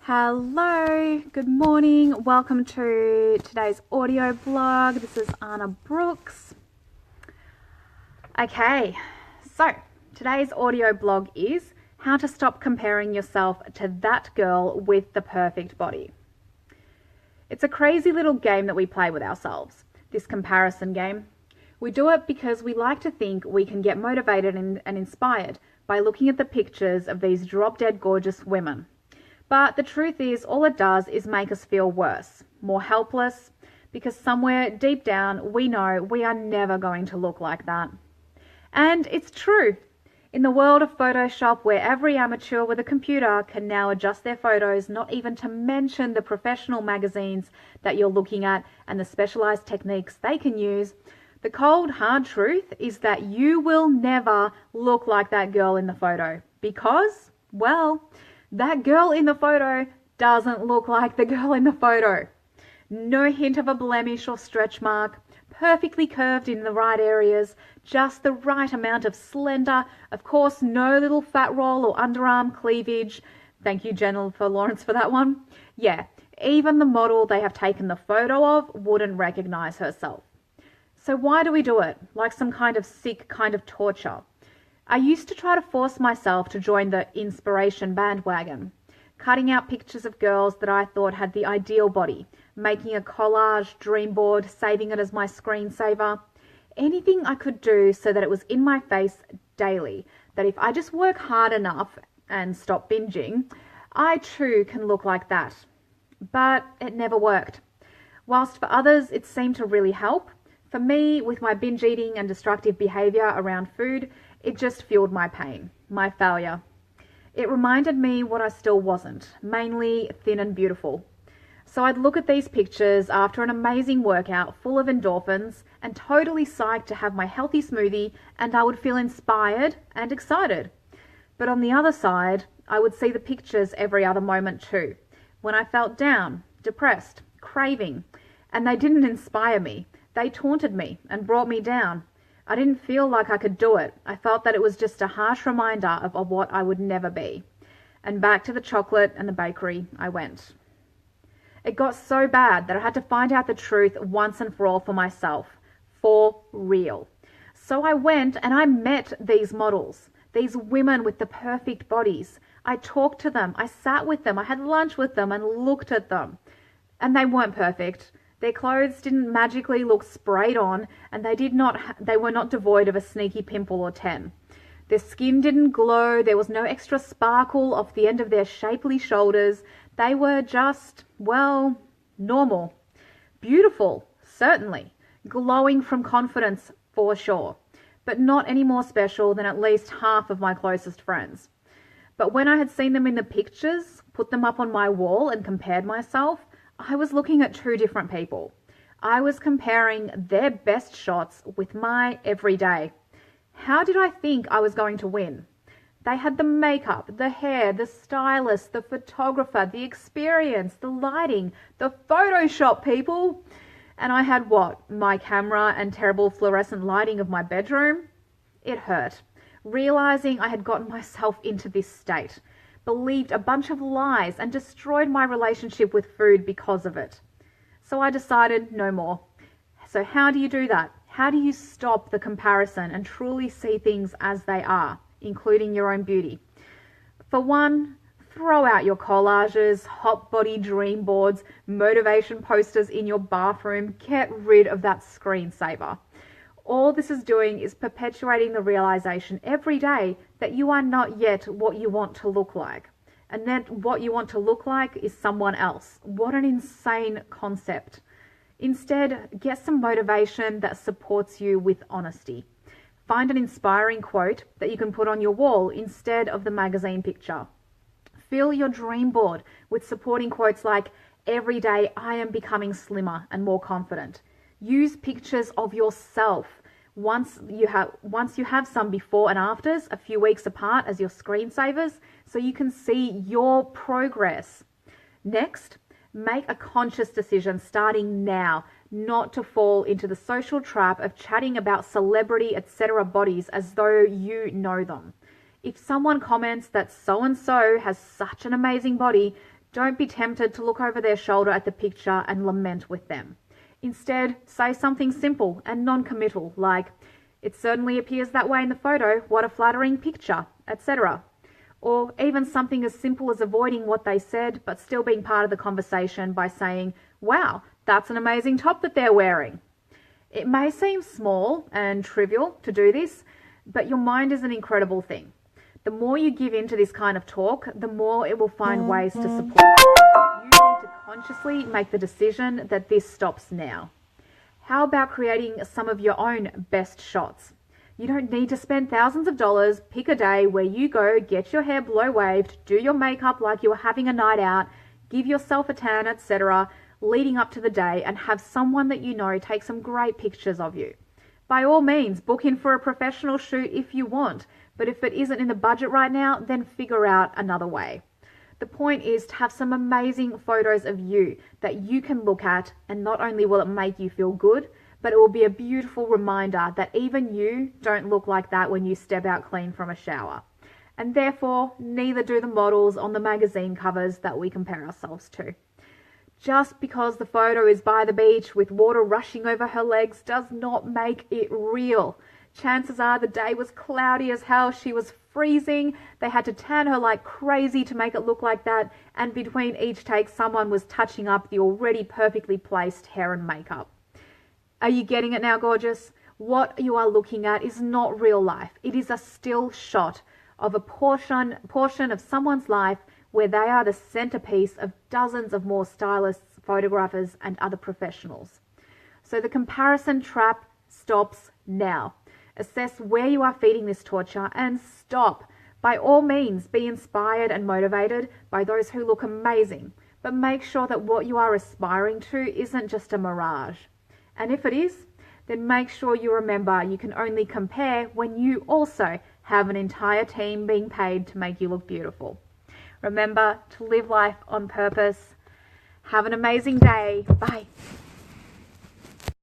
Hello, good morning. Welcome to today's audio blog. This is Anna Brooks. Okay, so today's audio blog is how to stop comparing yourself to that girl with the perfect body. It's a crazy little game that we play with ourselves, this comparison game. We do it because we like to think we can get motivated and inspired by looking at the pictures of these drop-dead gorgeous women. But the truth is, all it does is make us feel worse, more helpless, because somewhere deep down we know we are never going to look like that. And it's true. In the world of Photoshop, where every amateur with a computer can now adjust their photos, not even to mention the professional magazines that you're looking at and the specialized techniques they can use, the cold, hard truth is that you will never look like that girl in the photo because, well, that girl in the photo doesn't look like the girl in the photo. No hint of a blemish or stretch mark, perfectly curved in the right areas, just the right amount of slender, of course no little fat roll or underarm cleavage. Thank you, Jennifer Lawrence, for that one. Yeah, even the model they have taken the photo of wouldn't recognize herself. So why do we do it? Like some kind of sick kind of torture. I used to try to force myself to join the inspiration bandwagon, cutting out pictures of girls that I thought had the ideal body, making a collage dream board, saving it as my screensaver, anything I could do so that it was in my face daily, that if I just work hard enough and stop binging, I too can look like that. But it never worked. Whilst for others it seemed to really help, for me, with my binge eating and destructive behaviour around food, it just fueled my pain, my failure. It reminded me what I still wasn't, mainly thin and beautiful. So I'd look at these pictures after an amazing workout full of endorphins and totally psyched to have my healthy smoothie, and I would feel inspired and excited. But on the other side, I would see the pictures every other moment too, when I felt down, depressed, craving, and they didn't inspire me. They taunted me and brought me down. I didn't feel like I could do it. I felt that it was just a harsh reminder of what I would never be. And back to the chocolate and the bakery I went. It got so bad that I had to find out the truth once and for all for myself. For real. So I went and I met these models, these women with the perfect bodies. I talked to them, I sat with them, I had lunch with them and looked at them. And they weren't perfect. Their clothes didn't magically look sprayed on, and they were not devoid of a sneaky pimple or 10. Their skin didn't glow, there was no extra sparkle off the end of their shapely shoulders. They were just, well, normal. Beautiful, certainly. Glowing from confidence, for sure. But not any more special than at least half of my closest friends. But when I had seen them in the pictures, put them up on my wall and compared myself, I was looking at two different people. I was comparing their best shots with my everyday. How did I think I was going to win? They had the makeup, the hair, the stylist, the photographer, the experience, the lighting, the Photoshop people. And I had what? My camera and terrible fluorescent lighting of my bedroom? It hurt. Realizing I had gotten myself into this state. Believed a bunch of lies and destroyed my relationship with food because of it. So I decided no more. So how do you do that? How do you stop the comparison and truly see things as they are, including your own beauty? For one, throw out your collages, hot body dream boards, motivation posters in your bathroom. Get rid of that screensaver. All this is doing is perpetuating the realization every day that you are not yet what you want to look like. And that what you want to look like is someone else. What an insane concept. Instead, get some motivation that supports you with honesty. Find an inspiring quote that you can put on your wall instead of the magazine picture. Fill your dream board with supporting quotes like, "Every day I am becoming slimmer and more confident." Use pictures of yourself. Once you have some before and afters, a few weeks apart as your screensavers, so you can see your progress. Next, make a conscious decision starting now not to fall into the social trap of chatting about celebrity, etc. bodies as though you know them. If someone comments that so-and-so has such an amazing body, Don't be tempted to look over their shoulder at the picture and lament with them. Instead, say something simple and non-committal like, "It certainly appears that way in the photo, what a flattering picture," etc. Or even something as simple as avoiding what they said but still being part of the conversation by saying, "Wow, that's an amazing top that they're wearing." It may seem small and trivial to do this, but your mind is an incredible thing. The more you give in to this kind of talk, the more it will find ways to support you. You need to consciously make the decision that this stops now. How about creating some of your own best shots? You don't need to spend thousands of dollars. Pick a day where you go, get your hair blow waved, do your makeup like you were having a night out, give yourself a tan, etc., leading up to the day, and have someone that you know take some great pictures of you. By all means, book in for a professional shoot if you want, but if it isn't in the budget right now, then figure out another way. The point is to have some amazing photos of you that you can look at, and not only will it make you feel good, but it will be a beautiful reminder that even you don't look like that when you step out clean from a shower. And therefore, neither do the models on the magazine covers that we compare ourselves to. Just because the photo is by the beach with water rushing over her legs does not make it real. Chances are the day was cloudy as hell, she was freezing, they had to tan her like crazy to make it look like that, and between each take someone was touching up the already perfectly placed hair and makeup. Are you getting it now, gorgeous? What you are looking at is not real life. It is a still shot of a portion of someone's life where they are the centerpiece of dozens of more stylists, photographers, and other professionals. So the comparison trap stops now. Assess where you are feeding this torture and stop. By all means, be inspired and motivated by those who look amazing, but make sure that what you are aspiring to isn't just a mirage. And if it is, then make sure you remember you can only compare when you also have an entire team being paid to make you look beautiful. Remember to live life on purpose. Have an amazing day. Bye.